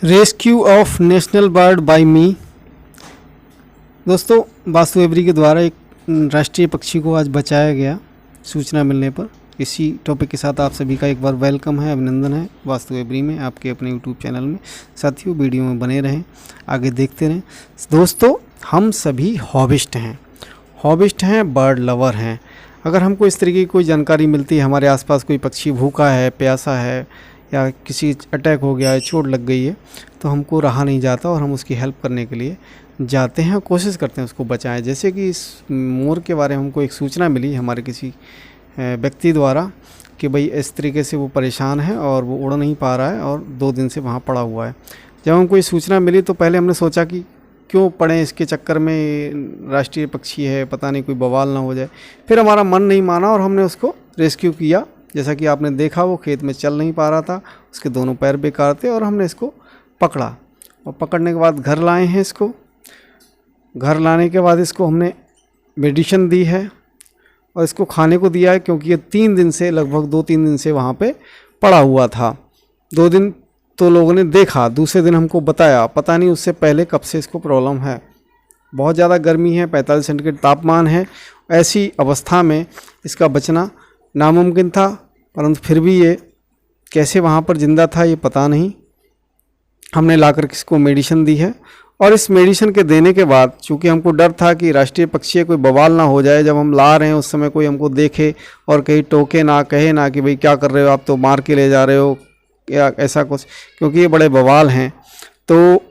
Rescue of national bird by me. दोस्तों, वास्तु every के द्वारा एक राष्ट्रीय पक्षी को आज बचाया गया सूचना मिलने पर। इसी टॉपिक के साथ आप सभी का एक बार वेलकम है, अभिनंदन है वास्तु एवरी में, आपके अपने यूट्यूब चैनल में। साथियों, वीडियो में बने रहें, आगे देखते रहें। दोस्तों, हम सभी हॉबिस्ट हैं, बर्ड लवर हैं। अगर हमको इस तरीके की कोई जानकारी मिलती है, हमारे आसपास कोई पक्षी भूखा है, प्यासा है, या किसी अटैक हो गया है, चोट लग गई है, तो हमको रहा नहीं जाता और हम उसकी हेल्प करने के लिए जाते हैं, कोशिश करते हैं उसको बचाएं। जैसे कि इस मोर के बारे में हमको एक सूचना मिली हमारे किसी व्यक्ति द्वारा कि भाई इस तरीके से वो परेशान है और वो उड़ नहीं पा रहा है और 2 दिन से वहाँ पड़ा हुआ है। जब हमको ये सूचना मिली तो पहले हमने सोचा कि क्यों पड़े इसके चक्कर में, राष्ट्रीय पक्षी है, पता नहीं कोई बवाल ना हो जाए। फिर हमारा मन नहीं माना और हमने उसको रेस्क्यू किया। जैसा कि आपने देखा, वो खेत में चल नहीं पा रहा था, उसके दोनों पैर बेकार थे और हमने इसको पकड़ा और पकड़ने के बाद घर लाए हैं। इसको घर लाने के बाद इसको हमने मेडिसिन दी है और इसको खाने को दिया है, क्योंकि ये 3 दिन से, लगभग 2-3 दिन से वहाँ पे पड़ा हुआ था। 2 दिन तो लोगों ने देखा, दूसरे दिन हमको बताया, पता नहीं उससे पहले कब से इसको प्रॉब्लम है। बहुत ज़्यादा गर्मी है, 45 सेंटीग्रेड तापमान है। ऐसी अवस्था में इसका बचना नामुमकिन था, परंतु फिर भी ये कैसे वहाँ पर ज़िंदा था ये पता नहीं। हमने लाकर इसको मेडिसिन दी है और इस मेडिसिन के देने के बाद, चूँकि हमको डर था कि राष्ट्रीय पक्षी कोई बवाल ना हो जाए, जब हम ला रहे हैं उस समय कोई हमको देखे और कहीं टोके ना, कहे ना कि भाई क्या कर रहे हो आप, तो मार के ले जा रहे हो या ऐसा कुछ, क्योंकि ये बड़े बवाल हैं। तो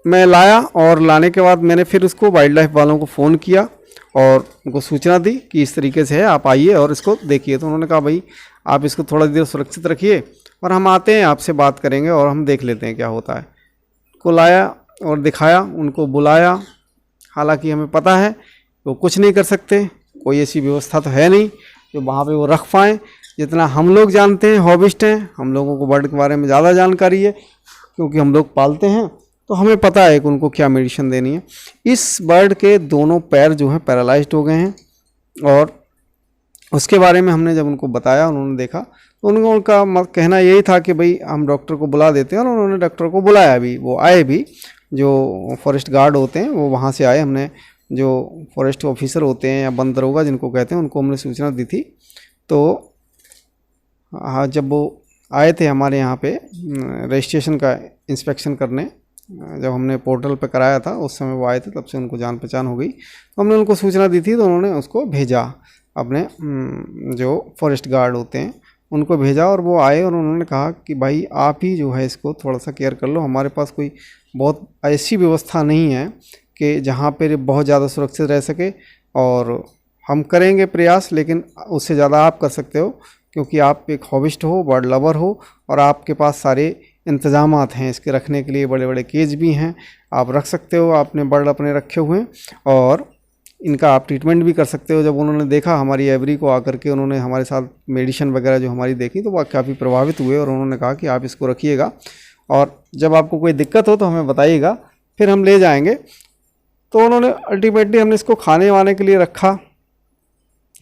मैं लाया और लाने के बाद मैंने फिर उसको वाइल्ड लाइफ वालों को फ़ोन किया और उनको सूचना दी कि इस तरीके से है, आप आइए और इसको देखिए। तो उन्होंने कहा भाई आप इसको थोड़ा देर सुरक्षित रखिए और हम आते हैं, आपसे बात करेंगे और हम देख लेते हैं क्या होता है। को लाया और दिखाया, उनको बुलाया। हालांकि हमें पता है वो कुछ नहीं कर सकते, कोई ऐसी व्यवस्था तो है नहीं जो वहाँ पे वो रख पाएँ। जितना हम लोग जानते हैं, हॉबिस्ट हैं, हम लोगों को बर्ड के बारे में ज़्यादा जानकारी है, क्योंकि हम लोग पालते हैं, तो हमें पता है कि उनको क्या मेडिसिन देनी है। इस बर्ड के दोनों पैर जो हैं पैरालाइज्ड हो गए हैं और उसके बारे में हमने जब उनको बताया, उन्होंने देखा, तो उनका कहना यही था कि भाई हम डॉक्टर को बुला देते हैं, और उन्होंने डॉक्टर को बुलाया भी, वो आए भी, जो फॉरेस्ट गार्ड होते हैं वो वहाँ से आए। हमने जो फॉरेस्ट ऑफिसर होते हैं या वन दरोगा जिनको कहते हैं, उनको हमने सूचना दी थी। तो हाँ, जब वो आए थे हमारे यहाँ पे रजिस्ट्रेशन का इंस्पेक्शन करने, जब हमने पोर्टल पे कराया था उस समय वो आए थे, तब से उनको जान पहचान हो गई। तो हमने उनको सूचना दी थी, तो उन्होंने उसको भेजा, अपने जो फॉरेस्ट गार्ड होते हैं उनको भेजा, और वो आए और उन्होंने कहा कि भाई आप ही जो है इसको थोड़ा सा केयर कर लो। हमारे पास कोई बहुत ऐसी व्यवस्था नहीं है कि जहाँ पर बहुत ज़्यादा सुरक्षित रह सके, और हम करेंगे प्रयास, लेकिन उससे ज़्यादा आप कर सकते हो, क्योंकि आप एक हॉबिस्ट हो, बर्ड लवर हो, और आपके पास सारे इंतज़ामात हैं इसके रखने के लिए। बड़े बड़े केज भी हैं, आप रख सकते हो, आपने बर्ड अपने रखे हुए हैं, और इनका आप ट्रीटमेंट भी कर सकते हो। जब उन्होंने देखा हमारी एवरी को आकर के, उन्होंने हमारे साथ मेडिसिन वगैरह जो हमारी देखी, तो वह काफ़ी प्रभावित हुए और उन्होंने कहा कि आप इसको रखिएगा, और जब आपको कोई दिक्कत हो तो हमें बताइएगा, फिर हम ले जाएंगे। तो उन्होंने अल्टीमेटली हमने इसको खाने वाने के लिए रखा,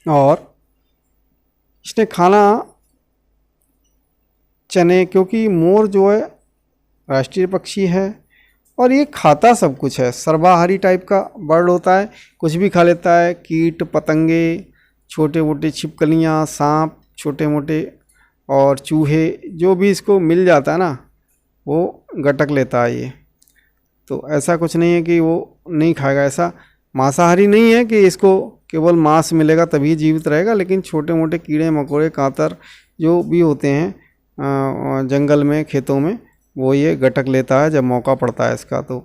और इसने खाना चने, क्योंकि मोर जो है राष्ट्रीय पक्षी है और ये खाता सब कुछ है, सर्वाहारी टाइप का बर्ड होता है, कुछ भी खा लेता है। कीट पतंगे, छोटे मोटे छिपकलियाँ, सांप छोटे मोटे और चूहे, जो भी इसको मिल जाता है ना वो गटक लेता है ये। तो ऐसा कुछ नहीं है कि वो नहीं खाएगा, ऐसा मांसाहारी नहीं है कि इसको केवल मांस मिलेगा तभी जीवित रहेगा, लेकिन छोटे मोटे कीड़े मकोड़े, कांतर जो भी होते हैं जंगल में, खेतों में, वो ये गटक लेता है जब मौका पड़ता है इसका। तो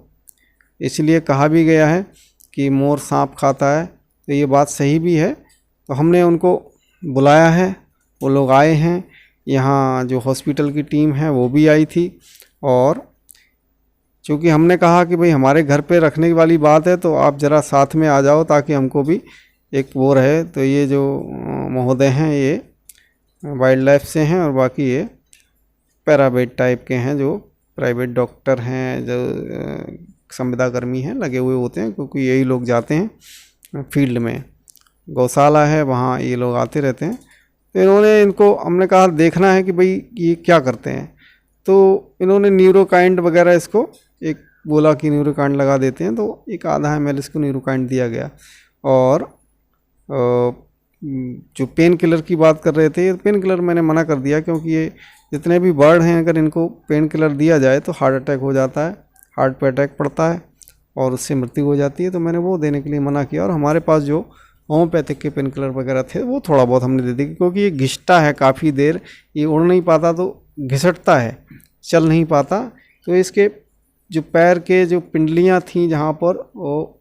इसलिए कहा भी गया है कि मोर सांप खाता है, तो ये बात सही भी है। तो हमने उनको बुलाया है, वो लोग आए हैं, यहाँ जो हॉस्पिटल की टीम है वो भी आई थी, और चूँकि हमने कहा कि भाई हमारे घर पे रखने वाली बात है, तो आप ज़रा साथ में आ जाओ ताकि हमको भी एक वो रहे। तो ये जो महोदय हैं ये वाइल्ड लाइफ से हैं, और बाकी ये पैरावेट टाइप के हैं, जो प्राइवेट डॉक्टर हैं, जो संविदाकर्मी हैं, लगे हुए होते हैं, क्योंकि यही लोग जाते हैं फील्ड में। गौशाला है वहाँ, ये लोग आते रहते हैं। तो इन्होंने, इनको हमने कहा देखना है कि भाई ये क्या करते हैं। तो इन्होंने न्यूरोकाइंड वगैरह इसको एक बोला कि न्यूरोकाइंड लगा देते हैं, तो एक आधा ml इसको न्यूरोकाइंड दिया गया। और जो पेन किलर की बात कर रहे थे, पेन किलर मैंने मना कर दिया, क्योंकि ये जितने भी बर्ड हैं अगर इनको पेन किलर दिया जाए तो हार्ट अटैक हो जाता है, हार्ट पे अटैक पड़ता है और उससे मृत्यु हो जाती है। तो मैंने वो देने के लिए मना किया। और हमारे पास जो होम्योपैथिक के पेन किलर वगैरह थे वो थोड़ा बहुत हमने दे दी, क्योंकि ये घिसटा है काफ़ी देर, ये उड़ नहीं पाता तो घिसटता है, चल नहीं पाता। तो इसके जो पैर के जो पिंडलियाँ थीं जहाँ पर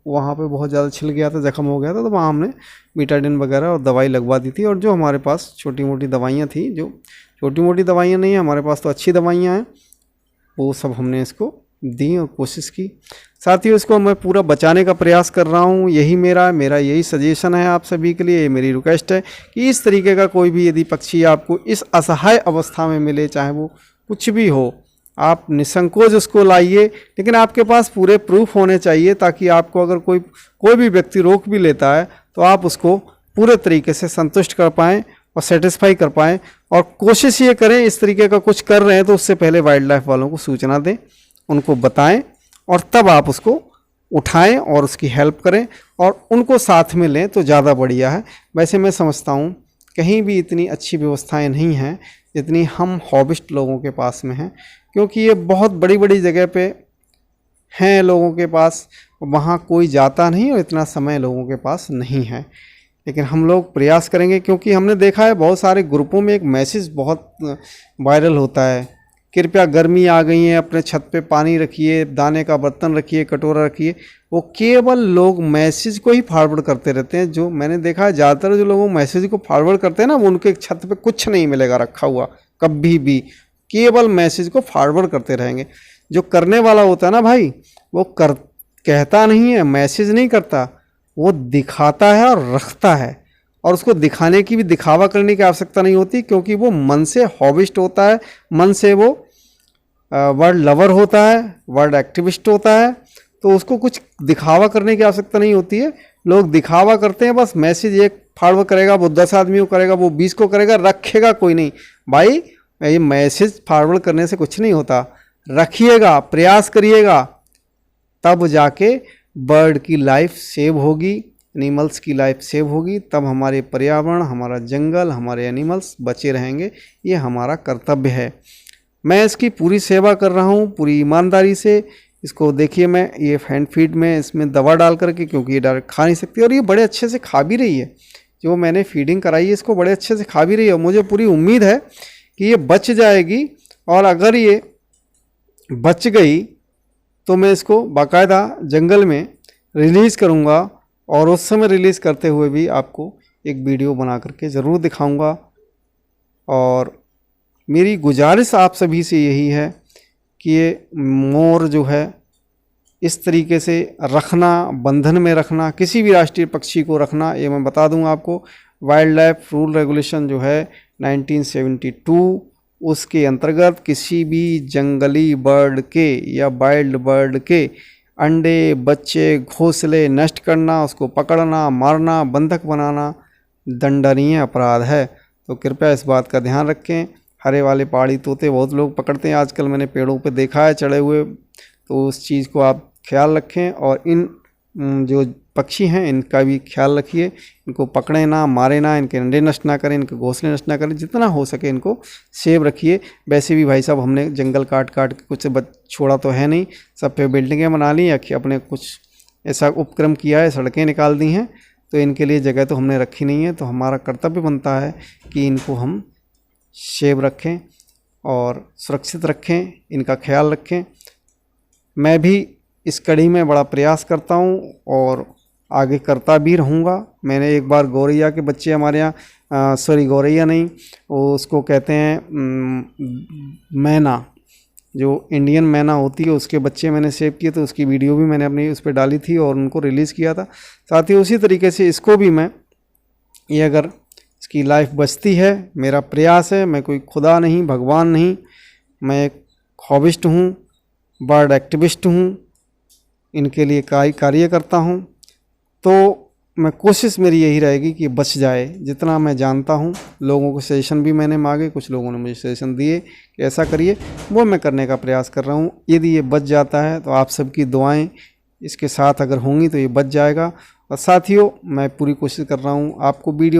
वहाँ पे बहुत ज़्यादा छिल गया था, ज़ख्म हो गया था, तो वहाँ हमने बीटाडिन वगैरह और दवाई लगवा दी थी। और जो हमारे पास छोटी मोटी दवाइयाँ थी, जो छोटी मोटी दवाइयाँ नहीं हैं हमारे पास तो अच्छी दवाइयाँ हैं, वो सब हमने इसको दी और कोशिश की। साथ ही इसको मैं पूरा बचाने का प्रयास कर रहा हूँ। यही मेरा यही सजेशन है आप सभी के लिए, ये मेरी रिक्वेस्ट है कि इस तरीके का कोई भी यदि पक्षी आपको इस असहाय अवस्था में मिले, चाहे वो कुछ भी हो, आप निसंकोच उसको लाइए, लेकिन आपके पास पूरे प्रूफ होने चाहिए, ताकि आपको अगर कोई भी व्यक्ति रोक भी लेता है तो आप उसको पूरे तरीके से संतुष्ट कर पाएँ और सेटिस्फाई कर पाएँ। और कोशिश ये करें, इस तरीके का कुछ कर रहे हैं तो उससे पहले वाइल्ड लाइफ वालों को सूचना दें, उनको बताएं और तब आप उसको उठाएं और उसकी हेल्प करें और उनको साथ में लें तो ज़्यादा बढ़िया है। वैसे मैं समझता हूँ कहीं भी इतनी अच्छी व्यवस्थाएं नहीं हैं जितनी हम हॉबिस्ट लोगों के पास में हैं, क्योंकि ये बहुत बड़ी बड़ी जगह पे हैं लोगों के पास, वहाँ कोई जाता नहीं और इतना समय लोगों के पास नहीं है। लेकिन हम लोग प्रयास करेंगे, क्योंकि हमने देखा है बहुत सारे ग्रुपों में एक मैसेज बहुत वायरल होता है, कृपया गर्मी आ गई है, अपने छत पे पानी रखिए, दाने का बर्तन रखिए, कटोरा रखिए। वो केवल लोग मैसेज को ही फॉरवर्ड करते रहते हैं। जो मैंने देखा है ज़्यादातर जो लोग मैसेज को फॉरवर्ड करते हैं ना, वो उनके छत पे कुछ नहीं मिलेगा रखा हुआ कभी भी, केवल मैसेज को फॉरवर्ड करते रहेंगे। जो करने वाला होता है ना भाई, वो कहता नहीं है, मैसेज नहीं करता, वो दिखाता है और रखता है। और उसको दिखाने की भी, दिखावा करने की आवश्यकता नहीं होती, क्योंकि वो मन से हॉबिस्ट होता है, मन से वो वर्ल्ड लवर होता है, वर्ल्ड एक्टिविस्ट होता है। तो उसको कुछ दिखावा करने की आवश्यकता नहीं होती है। लोग दिखावा करते हैं, बस मैसेज एक फॉरवर्ड करेगा, वो 10 आदमी को करेगा, वो 20 को करेगा, रखेगा कोई नहीं। भाई ये मैसेज फॉरवर्ड करने से कुछ नहीं होता, रखिएगा, प्रयास करिएगा, तब जाके बर्ड की लाइफ सेव होगी, एनिमल्स की लाइफ सेव होगी, तब हमारे पर्यावरण, हमारा जंगल, हमारे एनिमल्स बचे रहेंगे। ये हमारा कर्तव्य है। मैं इसकी पूरी सेवा कर रहा हूँ, पूरी ईमानदारी से। इसको देखिए, मैं ये हैंड फीड में इसमें दवा डाल करके, क्योंकि ये डायरेक्ट खा नहीं सकती, और ये बड़े अच्छे से खा भी रही है। जो मैंने फीडिंग कराई है इसको बड़े अच्छे से खा भी रही है। मुझे पूरी उम्मीद है कि ये बच जाएगी, और अगर ये बच गई तो मैं इसको बाकायदा जंगल में रिलीज़ करूँगा, और उस समय रिलीज़ करते हुए भी आपको एक वीडियो बना करके ज़रूर दिखाऊँगा। और मेरी गुजारिश आप सभी से यही है कि ये मोर जो है इस तरीके से रखना, बंधन में रखना, किसी भी राष्ट्रीय पक्षी को रखना, ये मैं बता दूं आपको, वाइल्ड लाइफ रूल रेगुलेशन जो है 1972, उसके अंतर्गत किसी भी जंगली बर्ड के या वाइल्ड बर्ड के अंडे, बच्चे, घोंसले नष्ट करना, उसको पकड़ना, मारना, बंधक बनाना दंडनीय अपराध है। तो कृपया इस बात का ध्यान रखें। हरे वाले पहाड़ी तोते बहुत लोग पकड़ते हैं आजकल, मैंने पेड़ों पे देखा है चढ़े हुए, तो उस चीज़ को आप ख्याल रखें। और इन जो पक्षी हैं इनका भी ख्याल रखिए, इनको पकड़े ना, मारे ना, इनके अंडे नष्ट ना करें, इनके घोंसले नष्ट ना करें, जितना हो सके इनको सेव रखिए। वैसे भी भाई साहब हमने जंगल काट के कुछ छोड़ा तो है नहीं, सब पे बिल्डिंगें बना ली या अपने कुछ ऐसा उपक्रम किया है, सड़कें निकाल दी हैं, तो इनके लिए जगह तो हमने रखी नहीं है। तो हमारा कर्तव्य बनता है कि इनको हम सेव रखें और सुरक्षित रखें, इनका ख्याल रखें। मैं भी इस कड़ी में बड़ा प्रयास करता हूँ और आगे करता भी रहूँगा। मैंने एक बार गौरैया के बच्चे हमारे यहाँ, सॉरी गौरैया नहीं, वो उसको कहते हैं मैना, जो इंडियन मैना होती है, उसके बच्चे मैंने सेव किए, तो उसकी वीडियो भी मैंने अपनी उस पर डाली थी और उनको रिलीज़ किया था। साथ ही उसी तरीके से इसको भी मैं, ये अगर इसकी लाइफ बचती है, मेरा प्रयास है, मैं कोई खुदा नहीं, भगवान नहीं, मैं एक हॉबिस्ट हूँ, बर्ड एक्टिविस्ट हूँ, इनके लिए कार्य करता हूँ। तो मैं कोशिश मेरी यही रहेगी कि बच जाए। जितना मैं जानता हूँ, लोगों को सजेशन भी मैंने मांगे, कुछ लोगों ने मुझे सजेशन दिए कि ऐसा करिए, वो मैं करने का प्रयास कर रहा हूँ। यदि ये बच जाता है तो आप सबकी दुआएं इसके साथ अगर होंगी तो ये बच जाएगा। और साथियों, मैं पूरी कोशिश कर रहा हूँ आपको वीडियो